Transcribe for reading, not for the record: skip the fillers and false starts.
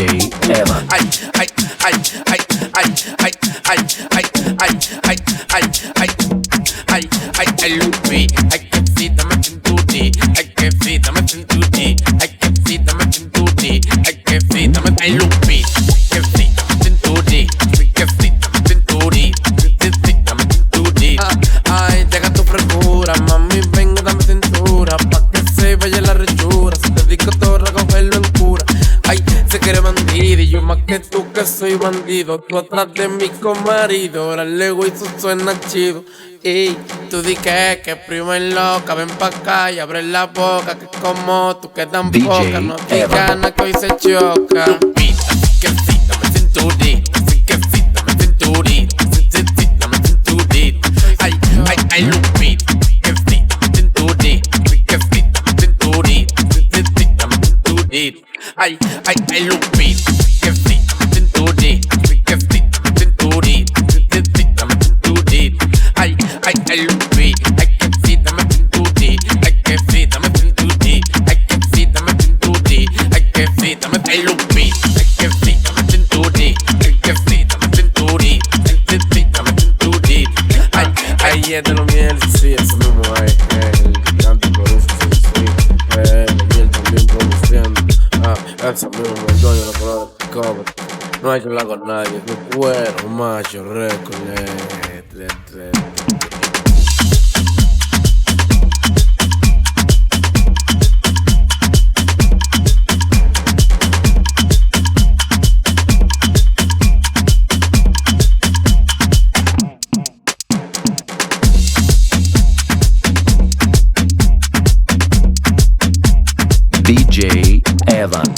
DJ Evan. Ay, ay, ay, ay, ay, ay, ay, ay, ay, ay, ay, ay, ay, ay, ay, Lupi, ay, que sí, dame cinturri, ay, que sí, dame cinturri, ay, que sí, dame cinturri, ay, que sí, dame, ay, Lupi, que sí, dame cinturri, que sí, dame cinturri, que sí, dame cinturri. Ay, deja tu frescura, mami, venga, dame cintura, pa' que se vaya la rechura, si te digo todo, recogerlo en cura. Ay, sé que eres bandido y yo más que tú que soy bandido. Tú atrás de mí con marido, ahora el ego y eso suena chido. Y tú di que primer loca, ven pa' acá y abre la boca, que como tú quedan poca, no digas nada que hoy se choca. Lupita, sí que sí, dame cinturita, sí que sí, dame cinturita, sí, sí, sí, dame cinturita. Ay, ay, ay, Lupita, que sí, dame cinturita, sí que sí, dame cinturita, sí, sí, sí, dame cinturita. Ay, ay, ay, Lupita, que sí, dame cinturita, sí que sí, dame cinturita, sí, sí, sí, dame cinturita. Ay, ay, ay, Lupita, ay, que sí, dame cinturita, ay, que sí, dame cinturita, ay, que sí, dame cinturita, ay, que sí, dame, ay, Lupita, ay, que sí, dame cinturita, ay, que sí, dame cinturita, ay, que sí, dame cinturita. Ay, ay, es de Lomiiel, sí, eso mismo es, el cante y produce, sí, Lomiiel también produciendo. Ese mismo el dueño de la palabra de cover. No hay que hablar con nadie, que cuero, macho, récord, DJ Evan.